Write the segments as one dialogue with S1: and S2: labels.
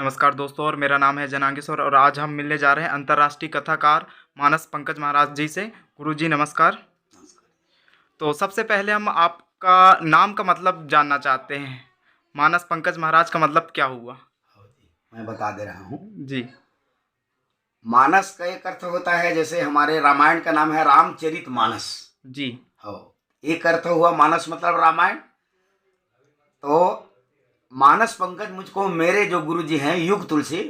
S1: नमस्कार दोस्तों, और मेरा नाम है जनांगेश्वर और आज हम मिलने जा रहे हैं अंतर्राष्ट्रीय कथाकार मानस पंकज महाराज जी से। गुरु जी नमस्कार। तो सबसे पहले हम आपका नाम का मतलब जानना चाहते हैं। मानस पंकज महाराज का मतलब क्या हुआ?
S2: हाँ जी, मैं बता दे रहा हूँ।
S1: जी
S2: मानस का एक अर्थ होता है, जैसे हमारे रामायण का नाम है रामचरित मानस।
S1: जी
S2: हो, एक अर्थ हुआ मानस मतलब रामायण। तो मानस पंकज मुझको मेरे जो गुरु जी हैं युग तुलसी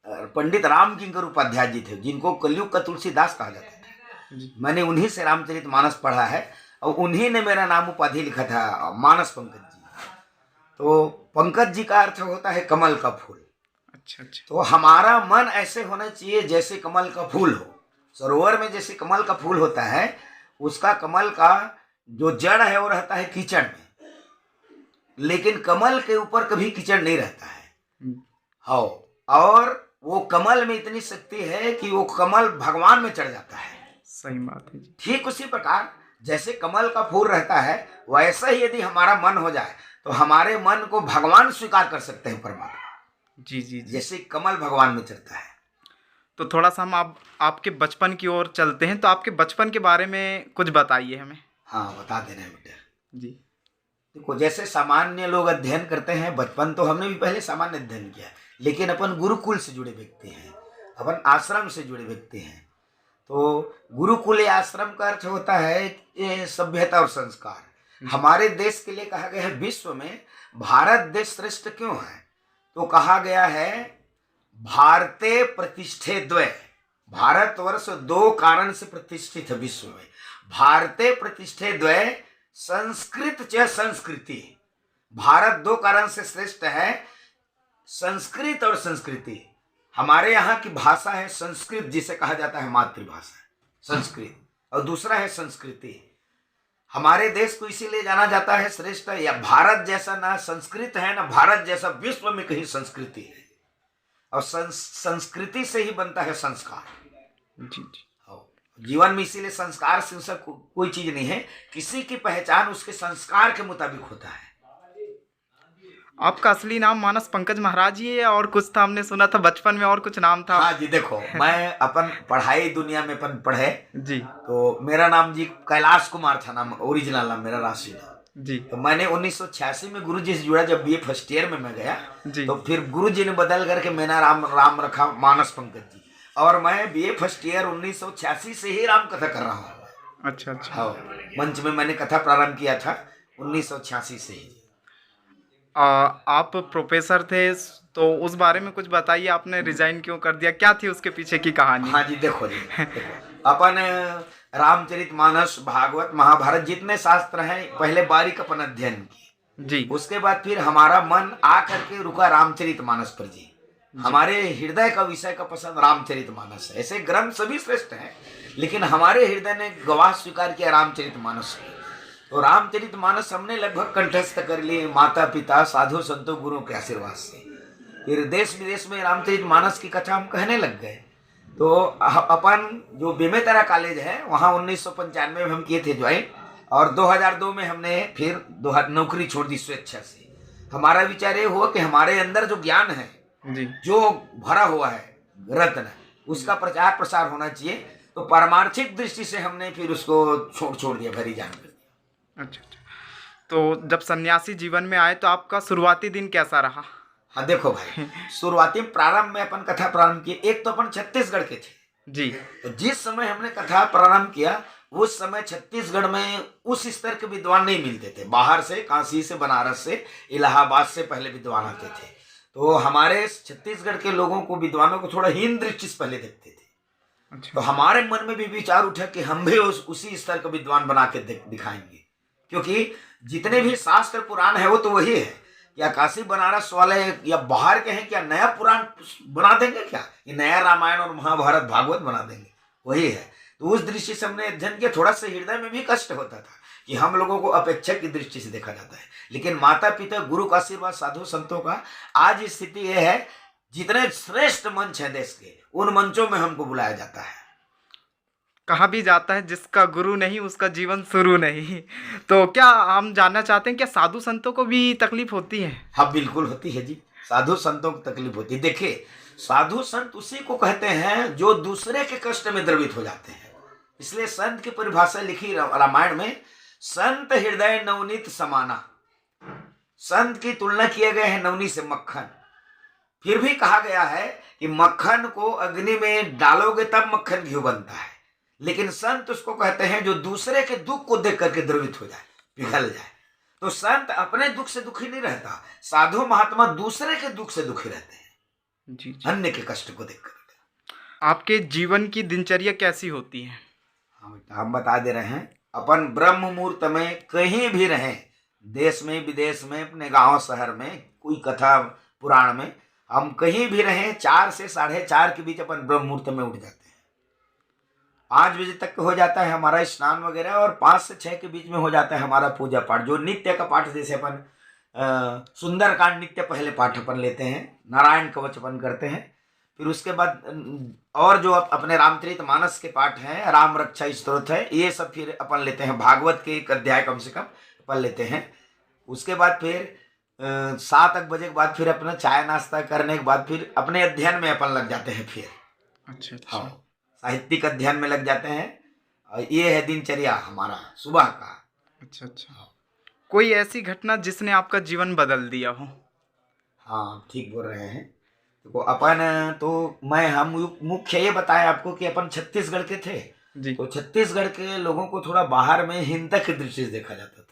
S2: पंडित राम किंकर उपाध्याय जी थे, जिनको कलयुग का तुलसीदास कहा जाता था।
S1: जी
S2: मैंने उन्हीं से रामचरित मानस पढ़ा है और उन्हीं ने मेरा नाम उपाधि लिखा था मानस पंकज जी। तो पंकज जी का अर्थ होता है कमल का फूल।
S1: अच्छा अच्छा।
S2: तो हमारा मन ऐसे होना चाहिए जैसे कमल का फूल हो। सरोवर में जैसे कमल का फूल होता है, उसका कमल का जो जड़ है वो रहता है कीचड़ में, लेकिन कमल के ऊपर कभी कीचड़ नहीं रहता है। हाँ, और वो कमल में इतनी शक्ति है कि वो कमल भगवान में चढ़ जाता है।
S1: सही बात है जी।
S2: ठीक उसी प्रकार जैसे कमल का फूल रहता है, वैसा ही यदि हमारा मन हो जाए तो हमारे मन को भगवान स्वीकार कर सकते हैं, परमात्मा।
S1: जी जी जी।
S2: जैसे कमल भगवान में चढ़ता है।
S1: तो थोड़ा सा हम आपके बचपन की ओर चलते हैं, तो आपके बचपन के बारे में कुछ बताइए हमें।
S2: हाँ, बता दे रहे हैं बेटा।
S1: जी
S2: देखो, जैसे सामान्य लोग अध्ययन करते हैं, बचपन तो हमने भी पहले सामान्य अध्ययन किया, लेकिन अपन गुरुकुल से जुड़े व्यक्ति हैं, अपन आश्रम से जुड़े व्यक्ति हैं। तो गुरुकुल या आश्रम का अर्थ होता है ये सभ्यता और संस्कार। हमारे देश के लिए कहा गया है विश्व में भारत देश श्रेष्ठ क्यों है, तो कहा गया है भारते प्रतिष्ठे द्वय। भारतवर्ष दो कारण से प्रतिष्ठित है विश्व में। भारते प्रतिष्ठे द्वय संस्कृत च संस्कृति। भारत दो कारण से श्रेष्ठ है, संस्कृत और संस्कृति। हमारे यहाँ की भाषा है संस्कृत, जिसे कहा जाता है मातृभाषा संस्कृत, और दूसरा है संस्कृति। हमारे देश को इसीलिए जाना जाता है श्रेष्ठ, या भारत जैसा ना संस्कृत है ना भारत जैसा विश्व में कहीं संस्कृति है। और संस्कृति से ही बनता है संस्कार।
S1: जी जी।
S2: जीवन में इसीलिए संस्कार से कोई चीज नहीं है, किसी की पहचान उसके संस्कार के मुताबिक होता है।
S1: आपका असली नाम मानस पंकज महाराज ही है, और कुछ था हमने सुना था बचपन में और कुछ नाम था?
S2: हाँ जी, देखो मैं अपन पढ़ाई दुनिया में अपन पढ़े
S1: जी
S2: तो मेरा नाम जी कैलाश कुमार था, नाम ओरिजिनल नाम मेरा राशि था।
S1: जी
S2: तो मैंने 1986 में गुरुजी से जुड़ा, जब बीए फर्स्ट ईयर में मैं गया
S1: जी।
S2: तो फिर गुरुजी ने बदल करके मेरा राम रखा मानस पंकज जी, और मैं बीए फर्स्ट ईयर 1986 से ही राम कथा कर रहा हूँ।
S1: अच्छा अच्छा।
S2: हाँ, मंच में मैंने कथा प्रारंभ किया था 1986 से ही।
S1: आप प्रोफेसर थे, तो उस बारे में कुछ बताइए। आपने रिजाइन क्यों कर दिया, क्या थी उसके पीछे की कहानी?
S2: हाँ जी, देखो जी, देखो अपन रामचरित मानस, भागवत, महाभारत जितने शास्त्र हैं पहले बारीक अपन अध्ययन किए
S1: जी।
S2: उसके बाद फिर हमारा मन आ करके रुका रामचरित मानस पर जी। हमारे हृदय का विषय का पसंद रामचरित मानस है। ऐसे ग्रंथ सभी श्रेष्ठ हैं, लेकिन हमारे हृदय ने गवाह स्वीकार किया रामचरित मानस को। तो रामचरित मानस हमने लगभग कंठस्थ कर लिए, माता पिता साधु संतों गुरुओं के आशीर्वाद से। फिर देश विदेश में रामचरित मानस की कथा हम कहने लग गए। तो अपन जो बेमेतरा कॉलेज है वहाँ 1995 में हम किए थे ज्वाइन, और 2002 में हमने फिर नौकरी छोड़ दी स्वेच्छा से। हमारा विचार ये हुआ कि हमारे अंदर जो ज्ञान है
S1: जी
S2: जो भरा हुआ है रत्न, उसका प्रचार प्रसार होना चाहिए। तो पारमार्थिक दृष्टि से हमने फिर उसको छोड़ दिया, भरी जान कर दिया।
S1: अच्छा अच्छा। तो जब सन्यासी जीवन में आए तो आपका शुरुआती दिन कैसा रहा?
S2: हाँ देखो भाई, शुरुआती प्रारंभ में अपन कथा प्रारंभ किए, एक तो अपन छत्तीसगढ़ के थे
S1: जी।
S2: तो जिस समय हमने कथा प्रारंभ किया उस समय छत्तीसगढ़ में उस स्तर के विद्वान नहीं मिलते थे। बाहर से, काशी से, बनारस से, इलाहाबाद से पहले विद्वान आते थे। तो हमारे छत्तीसगढ़ के लोगों को, विद्वानों को थोड़ा हीन दृष्टि से पहले देखते थे।
S1: अच्छा।
S2: तो हमारे मन में भी विचार उठा कि हम भी उसी स्तर का विद्वान बना के दिखाएंगे, क्योंकि जितने भी शास्त्र पुराण है वो तो वही है। या काशी बनारस वाले या बाहर के हैं, क्या नया पुराण बना देंगे, क्या ये नया रामायण और महाभारत भागवत बना देंगे, वही है। तो उस दृष्टि से हमने अध्ययन किया। थोड़ा सा हृदय में भी कष्ट होता था कि हम लोगों को अपेक्षा की दृष्टि से देखा जाता है, लेकिन माता पिता गुरु का आशीर्वाद साधु संतों का आज स्थिति यह है, जितने श्रेष्ठ मंच है देश के उन मंचों में हमको बुलाया जाता है।
S1: कहा भी जाता है जिसका गुरु नहीं उसका जीवन शुरू नहीं। तो क्या हम जानना चाहते हैं, क्या साधु संतों को भी तकलीफ होती है?
S2: हाँ बिल्कुल होती है जी, साधु संतों को तकलीफ होती है। देखिए, साधु संत उसी को कहते हैं जो दूसरे के कष्ट में द्रवित हो जाते हैं। इसलिए संत की परिभाषा लिखी रामायण में, संत हृदय नवनीत समाना। संत की तुलना किए गए हैं नवनी से, मक्खन। फिर भी कहा गया है कि मक्खन को अग्नि में डालोगे तब मक्खन घी बनता है, लेकिन संत उसको कहते हैं जो दूसरे के दुख को देख करके द्रवित हो जाए, पिघल जाए। तो संत अपने दुख से दुखी नहीं रहता, साधु महात्मा दूसरे के दुख से दुखी रहते हैं,
S1: जी जी।
S2: अन्य के कष्ट को देख कर।
S1: आपके जीवन की दिनचर्या कैसी होती है?
S2: हाँ बेटा, हम बता दे रहे हैं। अपन ब्रह्म मुहूर्त में कहीं भी रहें, देश में विदेश में, अपने गांव शहर में, कोई कथा पुराण में, हम कहीं भी रहें, 4 से 4:30 के बीच अपन ब्रह्म मुहूर्त में उठ जाते हैं। 5 बजे तक हो जाता है हमारा स्नान वगैरह, और 5 से 6 के बीच में हो जाता है हमारा पूजा पाठ, जो नित्य का पाठ। जैसे अपन सुंदरकांड नित्य पहले पाठ अपन लेते हैं, नारायण कवच अपन करते हैं, फिर उसके बाद और जो अपने रामचरित मानस के पाठ हैं, राम रक्षा स्तोत्र है, ये सब फिर अपन लेते हैं। भागवत के 1 अध्याय कम से कम अपन लेते हैं। उसके बाद फिर 7 बजे के बाद फिर अपना चाय नाश्ता करने के बाद फिर अपने अध्ययन में अपन लग जाते हैं फिर।
S1: अच्छा अच्छा।
S2: हाँ, साहित्यिक अध्ययन में लग जाते हैं। और ये है दिनचर्या हमारा सुबह का।
S1: अच्छा अच्छा। कोई ऐसी घटना जिसने आपका जीवन बदल दिया हो?
S2: हाँ, ठीक बोल रहे हैं। देखो, अपन तो हम मुख्य ये बताएं आपको कि अपन छत्तीसगढ़ के थे
S1: जी
S2: तो छत्तीसगढ़ के लोगों को थोड़ा बाहर में हिंसक की दृष्टि से देखा जाता था।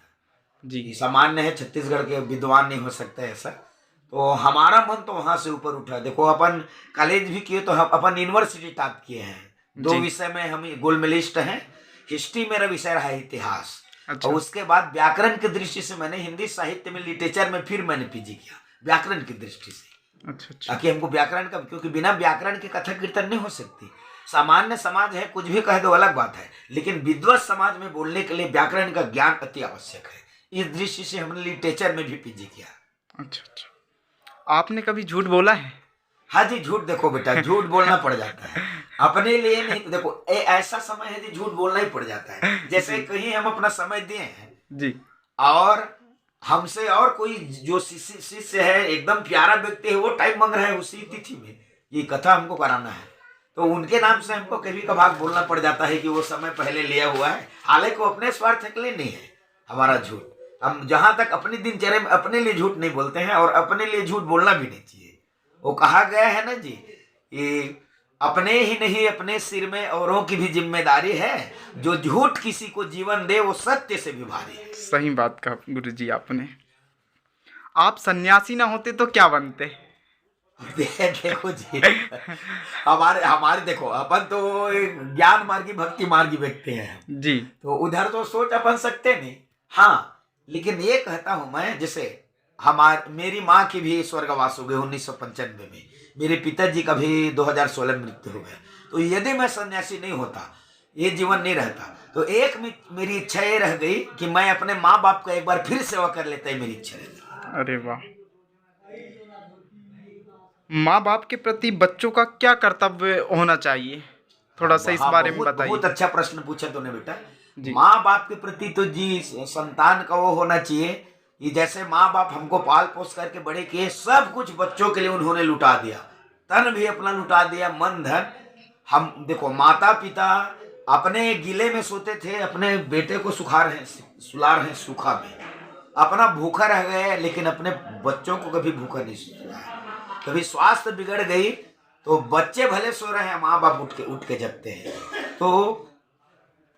S1: जी।
S2: सामान्य है, छत्तीसगढ़ के विद्वान नहीं हो सकते ऐसा। तो हमारा मन तो वहां से ऊपर उठा। देखो, अपन कॉलेज भी किए तो हम अपन यूनिवर्सिटी टॉप किए हैं। 2 विषय में हम गोल्ड मेडलिस्ट हैं। हिस्ट्री मेरा विषय रहा है, इतिहास।
S1: अच्छा।
S2: और उसके बाद व्याकरण की दृष्टि से मैंने हिंदी साहित्य में, लिटरेचर में फिर मैंने पीजी किया, व्याकरण की दृष्टि से।
S1: अच्छा अच्छा।
S2: ताकि हमको व्याकरण का, क्योंकि बिना व्याकरण के कथा कीर्तन नहीं हो सकती। सामान्य समाज है, कुछ भी कह दो अलग बात है, लेकिन विद्वत समाज में बोलने के लिए व्याकरण का ज्ञान अति आवश्यक है। इस दृष्टि से हमने लिटरेचर में भी पीजी किया।
S1: अच्छा अच्छा। आपने कभी झूठ बोला है?
S2: हाँ जी, झूठ। देखो बेटा, झूठ बोलना पड़ जाता है अपने लिए नहीं। देखो, ऐसा समय है जी झूठ बोलना ही पड़ जाता है। जैसे कहीं हम अपना समय दिए हैं
S1: जी,
S2: और हमसे और कोई जो शिष्य है, एकदम प्यारा व्यक्ति है, वो टाइम मांग रहा है उसी तिथि में, ये कथा हमको कराना है, तो उनके नाम से हमको कभी कभार बोलना पड़ जाता है कि वो समय पहले लिया हुआ है। हालांकि वो अपने स्वार्थ के लिए नहीं है हमारा झूठ। हम जहां तक अपनी दिनचर्या में अपने लिए झूठ नहीं बोलते हैं, और अपने लिए झूठ बोलना भी नहीं चाहिए। वो कहा गया है ना जी, कि अपने ही नहीं अपने सिर में औरों की भी जिम्मेदारी है, जो झूठ किसी को जीवन दे वो सत्य से भी भारी है।
S1: सही बात कहा गुरुजी आपने। आप सन्यासी ना होते तो क्या बनते?
S2: देखो जी, हमारे देखो, अपन तो ज्ञान मार्गी भक्ति मार्गी व्यक्ति हैं
S1: जी।
S2: तो उधर तो सोच अपन सकते नहीं। हाँ, लेकिन ये कहता हूं मैं, जैसे मेरी माँ की भी स्वर्गवास हो गई 1995 में, मेरे पिताजी का भी 2016 में मृत्यु हो गया। तो यदि मैं सन्यासी नहीं होता, ये जीवन नहीं रहता, तो एक मेरी इच्छा ये रह गई कि मैं अपने माँ बाप का एक बार फिर सेवा कर लेता है, मेरी इच्छा रहती।
S1: अरे वाह। माँ बाप के प्रति बच्चों का क्या कर्तव्य होना चाहिए, थोड़ा सा इस बारे में बताइए।
S2: बहुत अच्छा प्रश्न पूछा तूने बेटा।
S1: जी।
S2: माँ बाप के प्रति तो जी संतान का वो होना चाहिए कि जैसे माँ बाप हमको पाल पोस करके बड़े किए, सब कुछ बच्चों के लिए उन्होंने लुटा दिया, तन भी अपना लुटा दिया, मन धन। हम देखो, माता पिता अपने गिले में सोते थे, अपने बेटे को सुला रहे सूखा में, अपना भूखा रह गए, लेकिन अपने बच्चों को कभी भूखा नहीं सुलाया। कभी स्वास्थ्य बिगड़ गई तो बच्चे भले सो रहे हैं, माँ बाप उठ के जगते हैं। तो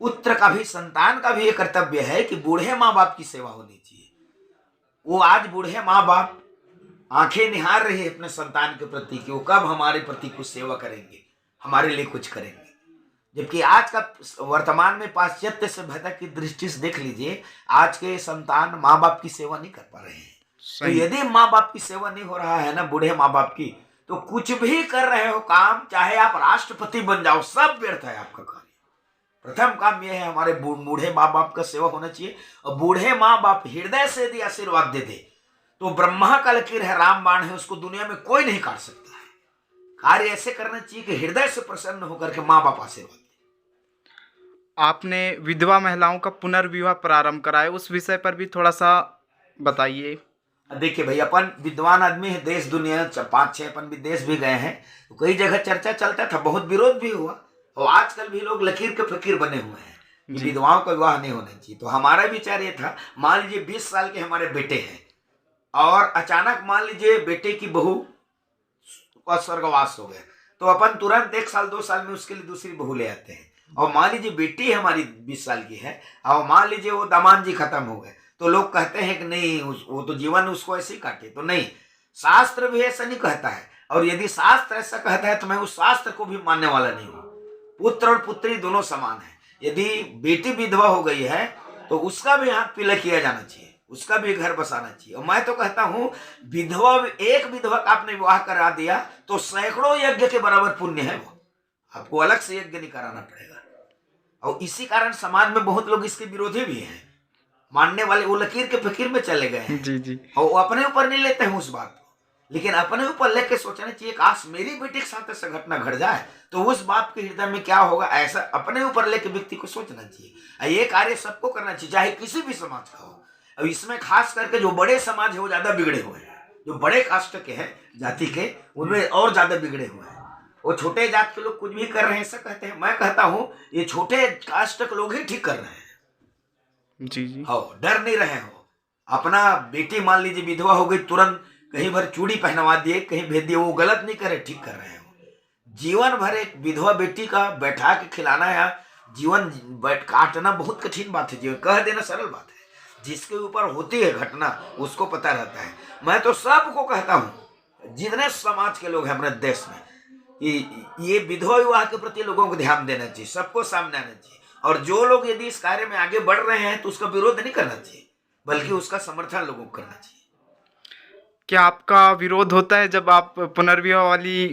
S2: पुत्र का भी, संतान का भी ये कर्तव्य है कि बूढ़े माँ बाप की सेवा होनी चाहिए। वो आज बूढ़े माँ बाप आंखें निहार रही है अपने संतान के प्रति कि वो कब हमारे प्रति कुछ सेवा करेंगे, हमारे लिए कुछ करेंगे। जबकि आज का वर्तमान में पाश्चात्य सभ्यता की दृष्टि से देख लीजिए, आज के संतान माँ बाप की सेवा नहीं कर पा रहे हैं। तो यदि माँ बाप की सेवा नहीं हो रहा है ना, बूढ़े माँ बाप की, तो कुछ भी कर रहे हो काम, चाहे आप राष्ट्रपति बन जाओ, सब व्यर्थ है आपका कार्य। प्रथम काम यह है, हमारे बूढ़े माँ बाप का सेवा होना चाहिए। और बूढ़े माँ बाप हृदय से यदि आशीर्वाद दे दे तो ब्रह्मा का लकीर है, राम बाण है, उसको दुनिया में कोई नहीं काट सकता है। कार्य ऐसे करना चाहिए कि हृदय से प्रसन्न होकर के माँ बाप आशीर्वाद दे।
S1: आपने विधवा महिलाओं का पुनर्विवाह प्रारंभ कराया, उस विषय पर भी थोड़ा सा बताइए।
S2: देखिए भाई, अपन विद्वान आदमी है, देश दुनिया 5-6 अपन विदेश भी गए हैं, तो कई जगह चर्चा चलता था, बहुत विरोध भी हुआ, और आजकल भी लोग लकीर के फकीर बने हुए हैं कि विधवाओं का विवाह नहीं होना चाहिए। तो हमारा विचार ये था, मान लीजिए 20 साल के हमारे बेटे हैं और अचानक मान लीजिए बेटे की बहू का स्वर्गवास हो गया, तो अपन तुरंत 1 साल 2 साल में उसके लिए दूसरी बहू ले आते हैं। और मान लीजिए बेटी हमारी 20 साल की है और मान लीजिए वो दामाद जी खत्म हो गए, तो लोग कहते हैं कि नहीं वो तो जीवन उसको ऐसे ही काटे। तो नहीं, शास्त्र भी ऐसा नहीं कहता है, और यदि शास्त्र ऐसा कहता है तो मैं उस शास्त्र को भी मानने वाला नहीं हूँ। पुत्र और पुत्री दोनों समान है। यदि बेटी विधवा हो गई है तो उसका भी हाथ पीला किया जाना चाहिए, उसका भी घर बसाना चाहिए। और मैं तो कहता हूँ विधवा, एक विधवा का आपने विवाह करा दिया तो सैकड़ों यज्ञ के बराबर पुण्य है, वो आपको अलग से यज्ञ नहीं कराना पड़ेगा। और इसी कारण समाज में बहुत लोग इसके विरोधी भी हैं, मानने वाले वो लकीर के फकीर में चले गए हैं।
S1: जी।
S2: और वो अपने ऊपर नहीं लेते हैं उस बात को, लेकिन अपने ऊपर लेके सोचना चाहिए काश मेरी बेटी के साथ ऐसा घटना घट जाए तो उस बाप के हृदय में क्या होगा, ऐसा अपने ऊपर लेके व्यक्ति को सोचना चाहिए। ये कार्य सबको करना चाहिए, चाहे किसी भी समाज का हो। अब इसमें खास करके जो बड़े समाज है वो ज्यादा बिगड़े हुए हैं, जो बड़े कास्ट के हैं, जाति के, उनमें और ज्यादा बिगड़े हुए हैं। वो छोटे जात के लोग कुछ भी कर रहे हैं ऐसा कहते हैं, मैं कहता हूँ ये छोटे कास्ट के लोग ही ठीक कर रहे हैं।
S1: जी।
S2: हो, डर नहीं रहे हो। अपना बेटी मान लीजिए विधवा हो गई, तुरंत कहीं भर चूड़ी पहनवा दिए, कहीं भेज दिए, वो गलत नहीं करे, ठीक कर रहे हो। जीवन भर एक विधवा बेटी का बैठा के खिलाना या जीवन काटना बहुत कठिन बात है। जीवन कह देना सरल बात है, जिसके ऊपर होती है घटना उसको पता रहता है। मैं तो सबको कहता हूँ, जितने समाज के लोग हैं अपने देश में, ये विधवा विवाह के प्रति लोगों को ध्यान देना चाहिए, सबको सामने आना चाहिए। और जो लोग यदि इस कार्य में आगे बढ़ रहे हैं तो उसका विरोध नहीं करना चाहिए, बल्कि उसका समर्थन लोगों को करना चाहिए।
S1: क्या आपका विरोध होता है जब आप पुनर्विवाह वाली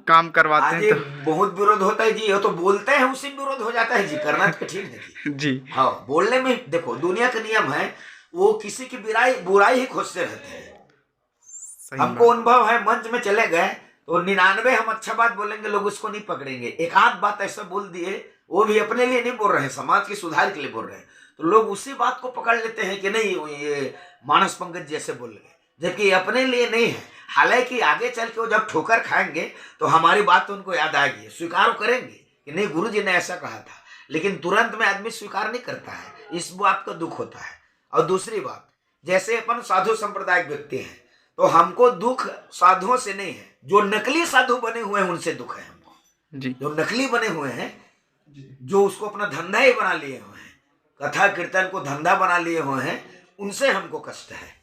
S1: काम करवाते हैं? तो
S2: बहुत विरोध होता है जी, ये तो बोलते हैं उसी में विरोध हो जाता है जी, करना कठिन है जी।
S1: जी
S2: हाँ, बोलने में देखो दुनिया का नियम है, वो किसी की बुराई ही खोजते रहते हैं। हमको अनुभव है, मंच में चले गए तो 99 हम अच्छा बात बोलेंगे, लोग उसको नहीं पकड़ेंगे। एक आध बात ऐसा बोल दिए, वो भी अपने लिए नहीं बोल रहे हैं, समाज के सुधार के लिए बोल रहे हैं, तो लोग उसी बात को पकड़ लेते हैं कि नहीं ये मानस पंकज जैसे बोल गए, जबकि अपने लिए नहीं है। हालांकि आगे चल के वो जब ठोकर खाएंगे तो हमारी बात तो उनको याद आएगी, स्वीकार करेंगे कि नहीं गुरु जी ने ऐसा कहा था, लेकिन तुरंत में आदमी स्वीकार नहीं करता है, इस बात का दुख होता है। और दूसरी बात, जैसे अपन साधु संप्रदायिक व्यक्ति हैं तो हमको दुख साधुओं से नहीं है, जो नकली साधु बने हुए हैं उनसे दुख है हमको जी। जो नकली बने हुए हैं, जो उसको अपना धंधा ही बना लिए हुए हैं, कथा कीर्तन को धंधा बना लिए हुए हैं, उनसे हमको कष्ट है।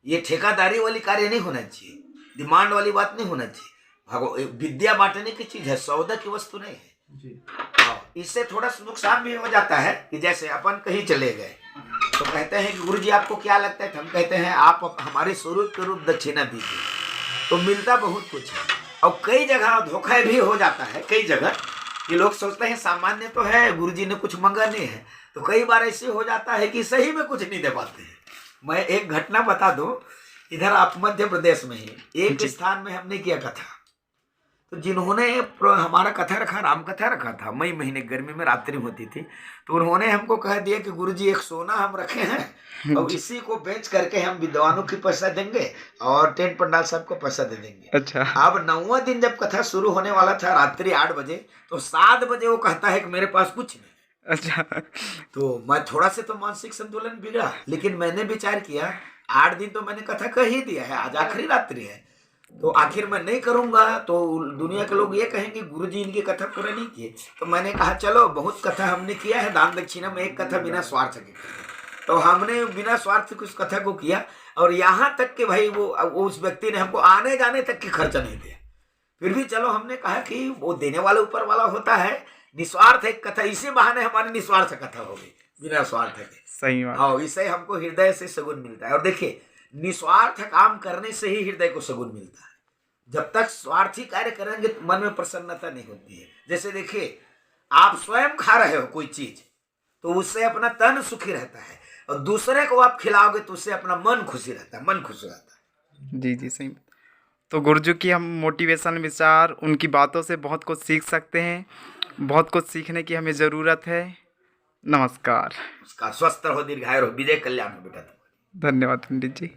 S2: ये ठेकादारी वाली कार्य नहीं होना चाहिए, डिमांड वाली बात नहीं होना चाहिए। विद्या बांटने की चीज है, सौदा की वस्तु नहीं है जी। इससे थोड़ा नुकसान भी हो जाता है कि जैसे अपन कहीं चले गए तो कहते हैं कि गुरु जी आपको क्या लगता है, हम कहते हैं आप हमारे स्वरूप के रूप दक्षिणा दीजिए, तो मिलता बहुत कुछ है। और कई जगह धोखा भी हो जाता है, कई जगह कि लोग सोचते हैं सामान्य तो है, गुरु जी ने कुछ मंगा नहीं है, तो कई बार ऐसे हो जाता है कि सही में कुछ नहीं दे पाते हैं। मैं एक घटना बता दूं, इधर आप मध्य प्रदेश में ही एक स्थान में हमने किया कथा, तो जिन्होंने हमारा कथा रखा, राम कथा रखा था, मई महीने गर्मी में रात्रि होती थी, तो उन्होंने हमको कह दिया कि गुरुजी एक सोना हम रखे हैं और इसी को बेच करके हम विद्वानों की पैसा देंगे और टेंट पंडाल साहब को पैसा दे देंगे।
S1: अच्छा।
S2: अब 9वां दिन जब कथा शुरू होने वाला था रात्रि 8 बजे, तो 7 बजे वो कहता है कि मेरे पास कुछ नहीं।
S1: अच्छा।
S2: तो मैं थोड़ा से तो मानसिक संतुलन बिगड़ा, लेकिन मैंने विचार किया 8 दिन तो मैंने कथा कह ही दिया है, आज आखिरी रात्रि है, तो आखिर मैं नहीं करूंगा तो दुनिया के लोग ये कहेंगे गुरुजी इनकी कथा पूरा नहीं किए। तो मैंने कहा चलो बहुत कथा हमने किया है, दान दक्षिणा में एक कथा बिना स्वार्थ के, तो हमने बिना स्वार्थ की उस कथा को किया। और यहाँ तक कि भाई वो उस व्यक्ति ने हमको आने जाने तक की खर्चा नहीं दिया, फिर भी चलो हमने कहा कि वो देने वाला ऊपर वाला होता है, निस्वार्थ एक कथा, इसी बहाने हमारी निस्वार्थ कथा हो गई बिना स्वार्थ के।
S1: सही बात।
S2: हाँ, इससे हमको हृदय से सगुन मिलता है। और देखिए निस्वार्थ काम करने से ही हृदय को सगुन मिलता है, जब तक स्वार्थी कार्य करेंगे तो मन में प्रसन्नता नहीं होती है। जैसे देखिए आप स्वयं खा रहे हो कोई चीज तो उससे अपना तन सुखी रहता है, और दूसरे को आप खिलाओगे तो उससे अपना मन खुशी रहता है, मन खुश रहता है।
S1: जी जी सही। तो गुरुजी की हम मोटिवेशन विचार, उनकी बातों से बहुत कुछ सीख सकते हैं, बहुत कुछ सीखने की हमें ज़रूरत है। नमस्कार।
S2: उसका स्वस्थ रहो, दीर्घायु रहो, विजय कल्याण हो बेटा।
S1: धन्यवाद पंडित जी।